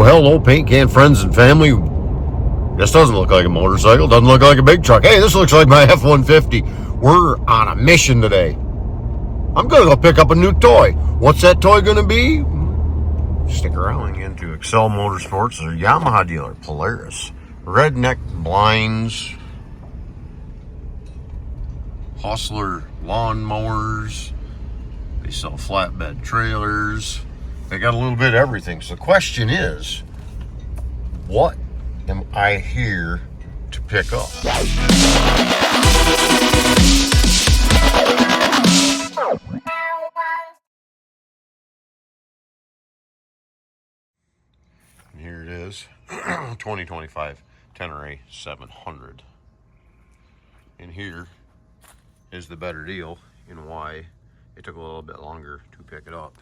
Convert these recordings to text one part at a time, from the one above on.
Well, hello, paint can friends and family. This doesn't look like a motorcycle. Doesn't look like a big truck. Hey, this looks like my F-150. We're on a mission today. I'm going to go pick up a new toy. What's that toy going to be? Stick around. Going into Excel Motorsports, their Yamaha dealer, Polaris. Redneck blinds. Hustler lawnmowers. They sell flatbed trailers. They got a little bit of everything. So the question is, what am I here to pick up? And here it is, 2025 Tenere 700. And here is the better deal, and why it took a little bit longer to pick it up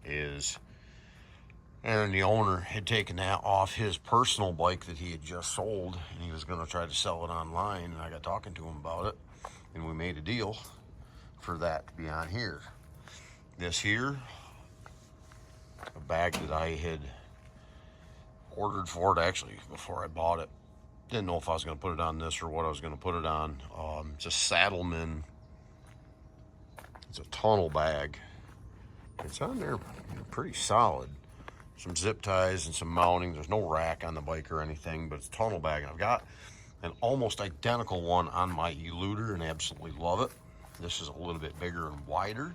is Aaron, the owner, had taken that off his personal bike that he had just sold, and he was going to try to sell it online, and I got talking to him about it, and we made a deal for that to be on here. This here, a bag that I had ordered for it actually before I bought it. Didn't know if I was going to put it on this or what I was going to put it on. It's a Saddleman. It's a tunnel bag. It's on there pretty solid. Some zip ties and some mounting. There's no rack on the bike or anything, but it's a tunnel bag. And I've got an almost identical one on my Eluder and I absolutely love it. This is a little bit bigger and wider,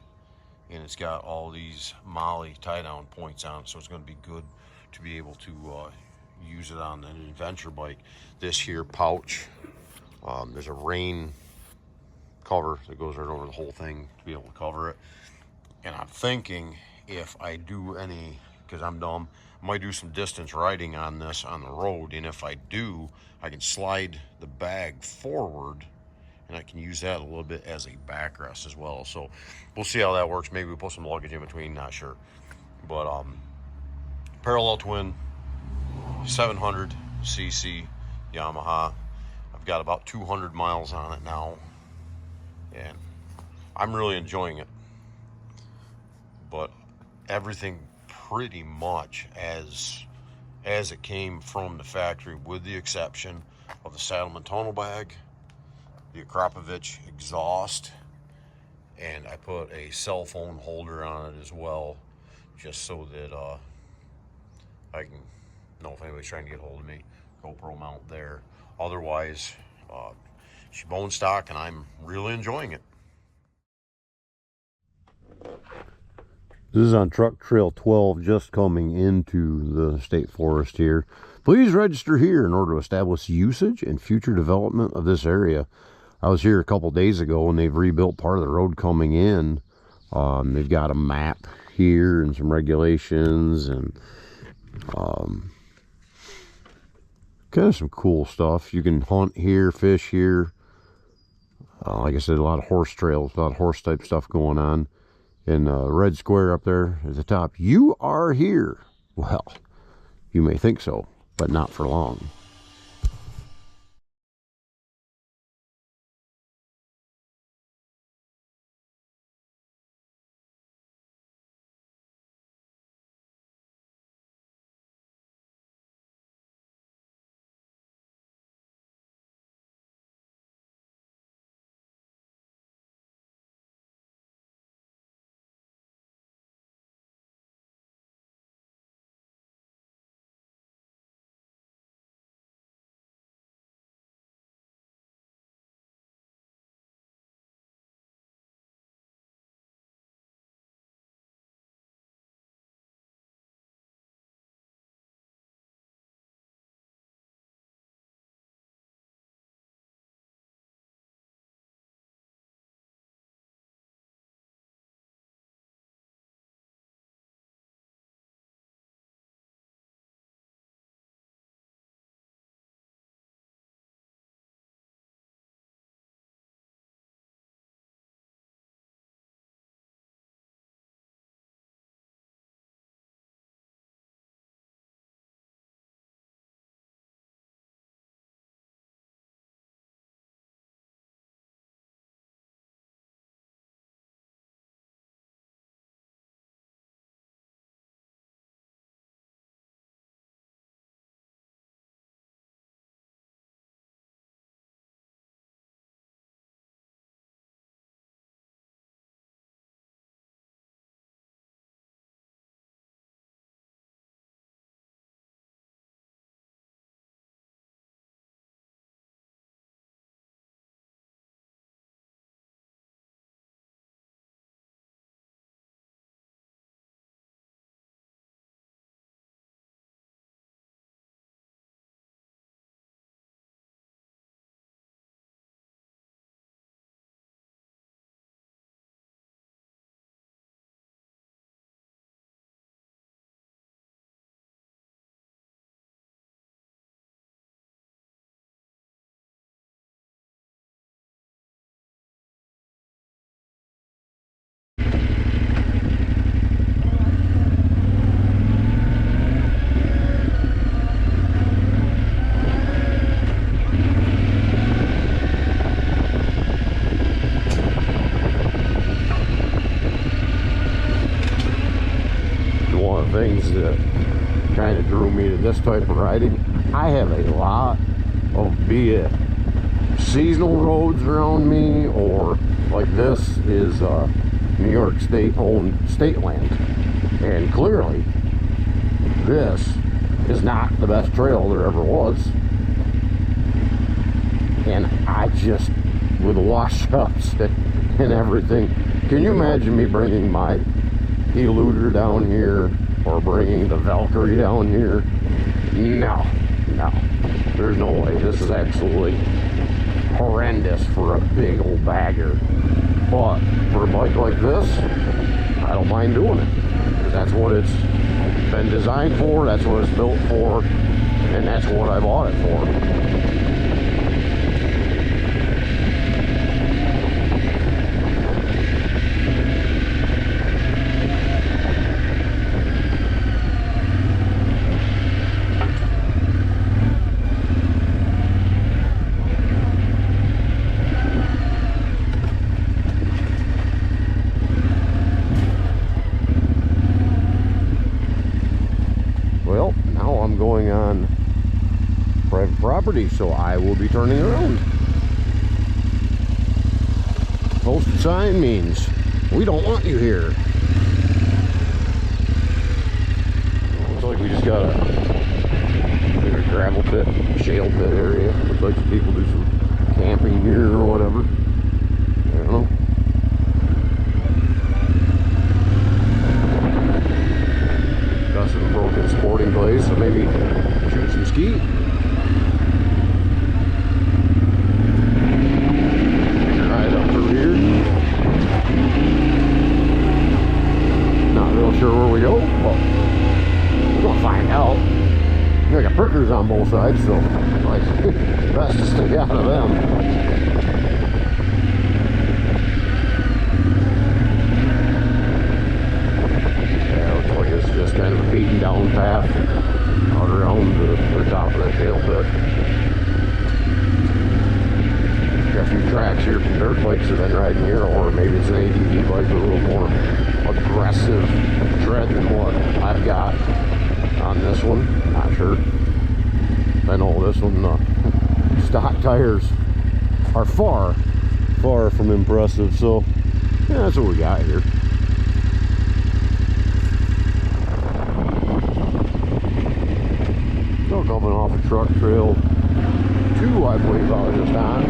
and it's got all these Molly tie-down points on it, so it's going to be good to be able to use it on an adventure bike. This here pouch, there's a rain cover that goes right over the whole thing to be able to cover it. And I'm thinking if I do any, because I'm dumb, I might do some distance riding on this on the road, and if I do, I can slide the bag forward and I can use that a little bit as a backrest as well. So we'll see how that works. Maybe we put some luggage in between, not sure. But parallel twin 700cc Yamaha. I've got about 200 miles on it now, and I'm really enjoying it. But everything pretty much as it came from the factory, with the exception of the Saddleman tonal bag, the Akrapovic exhaust, and I put a cell phone holder on it as well, just so that I can know if anybody's trying to get a hold of me. GoPro mount there. Otherwise, she's bone stock, and I'm really enjoying it. This is on Truck Trail 12, just coming into the state forest here. Please register here in order to establish usage and future development of this area. I was here a couple days ago, and they've rebuilt part of the road coming in. They've got a map here and some regulations and kind of some cool stuff. You can hunt here, fish here. Like I said, a lot of horse trails, a lot of horse type stuff going on. And red square up there at the top, you are here. Well, you may think so, but not for long. kind of drew me to this type of riding. I have a lot of, be it seasonal roads around me, or like this is New York State owned state land, and clearly this is not the best trail there ever was. And I just, with wash-ups and everything, can you imagine me bringing my eluder down here or bringing the Valkyrie down here? No, there's no way. This is absolutely horrendous for a big old bagger. But for a bike like this, I don't mind doing it, because that's what it's been designed for, that's what it's built for, and that's what I bought it for. Well, now I'm going on private property, so I will be turning around. Posted sign means we don't want you here. Looks like we just got a gravel pit, shale pit area. Looks like some people do some camping here or whatever. I don't know. Got some broken sporting clays, so maybe shoot some ski. Ride up through here. Not real sure where we go, but we're gonna find out. We got prickers on both sides, so like best to stay out of them. Just kind of a beaten down path out around the top of that shale pit. Got a few tracks here from dirt bikes that have been riding here, or maybe it's an A.D.D bike with a little more aggressive tread than what I've got on this one. Not sure. I know this one, stock tires are far from impressive, so yeah, that's what we got here. Coming off a truck trail 2, I believe I was just on.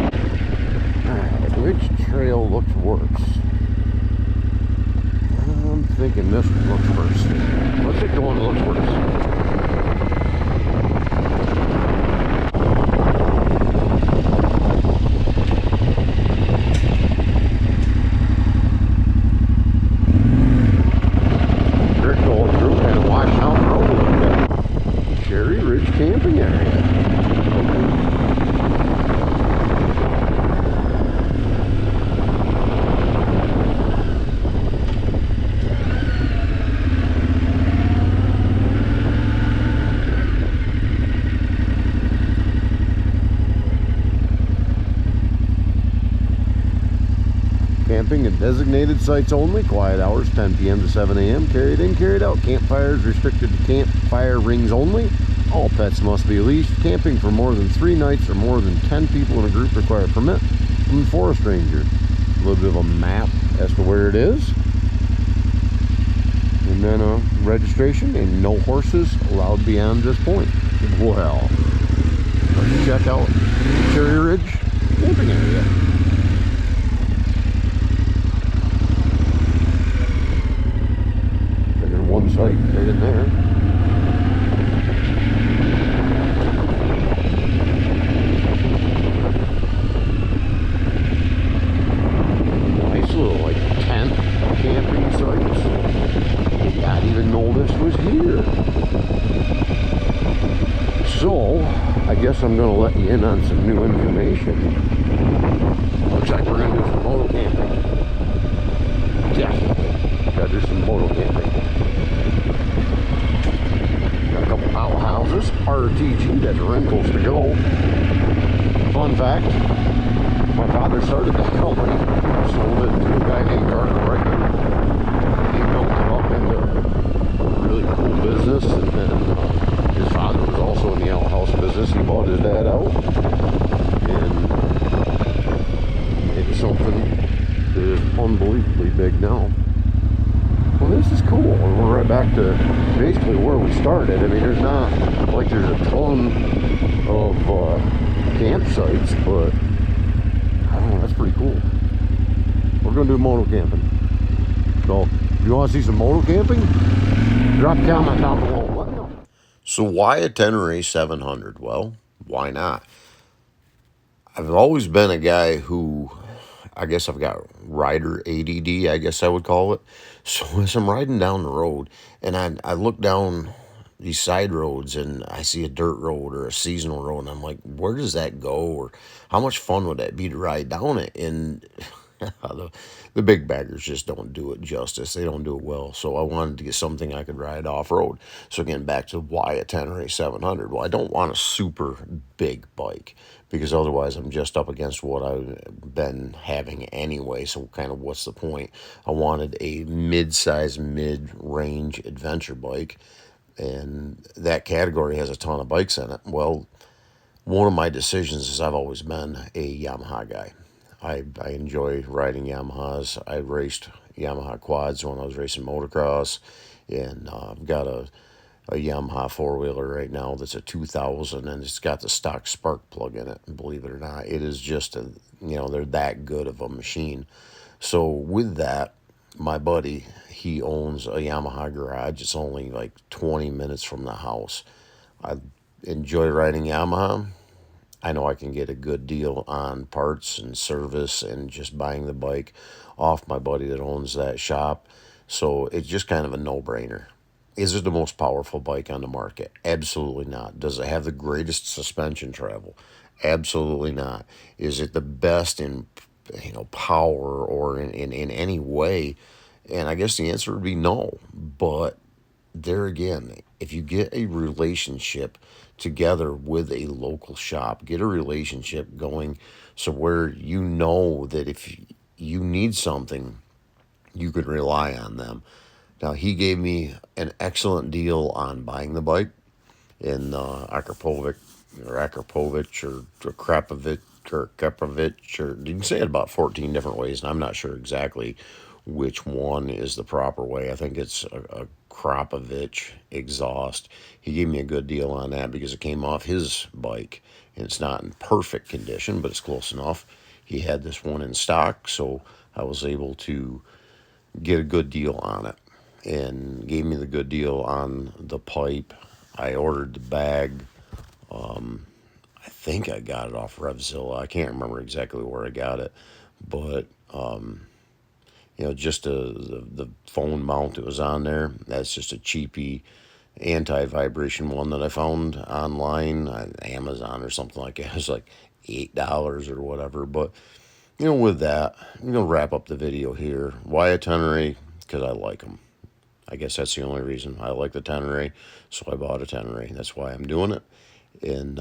Alright, which trail looks worse? I'm thinking this one looks worse. Let's take the one that looks worse. Camping area. Camping at designated sites only. Quiet hours 10 p.m. to 7 a.m. Carried in, carried out. Campfires restricted to campfire rings only. All pets must be leashed. Camping for more than 3 nights or more than 10 people in a group require a permit from the forest ranger. A little bit of a map as to where it is. And then a registration, and no horses allowed beyond this point. Well, let's check out the Cherry Ridge camping area. There's one site right in there. So, I guess I'm going to let you in on some new information. Looks like we're going to do some moto camping. Definitely. Got to do some moto camping. Got a couple outhouses, RTG, that's rentals to go. Fun fact, my father started that company, sold it to a guy named Carter Riker. He built it up into really cool business. And then his father was also in the outhouse business. He bought his dad out and it's something that is unbelievably big now. Well, this is cool. And we're right back to basically where we started. I mean, there's not like there's a ton of campsites, but I don't know, that's pretty cool. We're going to do moto camping. So if you want to see some moto camping, drop a comment down below. Let me know. So why a Tenere 700? Well, why not? I've always been a guy who, I guess I've got rider ADD, I guess I would call it. So as I'm riding down the road and I look down these side roads and I see a dirt road or a seasonal road and I'm like, where does that go? Or how much fun would that be to ride down it? And the big baggers just don't do it justice. They don't do it well. So I wanted to get something I could ride off-road. So again, back to why a Tenere 700. Well, I don't want a super big bike because otherwise I'm just up against what I've been having anyway. So kind of what's the point? I wanted a mid-size, mid-range adventure bike. And that category has a ton of bikes in it. Well, one of my decisions is I've always been a Yamaha guy. I enjoy riding Yamahas. I raced Yamaha quads when I was racing motocross, and I've got a Yamaha four-wheeler right now that's a 2000, and it's got the stock spark plug in it. And believe it or not, it is just they're that good of a machine. So with that, my buddy, he owns a Yamaha garage. It's only like 20 minutes from the house. I enjoy riding Yamaha. I know I can get a good deal on parts and service and just buying the bike off my buddy that owns that shop. So it's just kind of a no-brainer. Is it the most powerful bike on the market? Absolutely not. Does it have the greatest suspension travel? Absolutely not. Is it the best in power or in any way? And I guess the answer would be no. But there again, if you get a relationship together with a local shop, get a relationship going so where you know that if you need something, you could rely on them. Now, he gave me an excellent deal on buying the bike in Akrapovich or Krapovich or Kepovich, or you can say it about 14 different ways, and I'm not sure exactly which one is the proper way. I think it's a Krapovich exhaust. He gave me a good deal on that because it came off his bike, and it's not in perfect condition, but it's close enough. He had this one in stock, so I was able to get a good deal on it, and gave me the good deal on the pipe. I ordered the bag. I think I got it off Revzilla. I can't remember exactly where I got it, but just the phone mount that was on there. That's just a cheapy anti-vibration one that I found online on Amazon or something like that. It was like $8 or whatever. But with that, I'm gonna wrap up the video here. Why a Tenere? Because I like them. I guess that's the only reason. I like the Tenere, so I bought a Tenere. That's why I'm doing it. And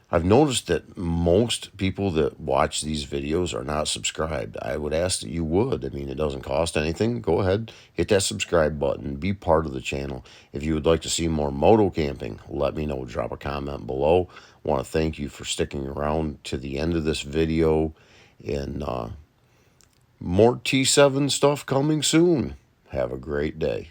I've noticed that most people that watch these videos are not subscribed. I would ask that you would. I mean, it doesn't cost anything. Go ahead, hit that subscribe button. Be part of the channel. If you would like to see more moto camping, let me know. Drop a comment below. I want to thank you for sticking around to the end of this video. And more T7 stuff coming soon. Have a great day.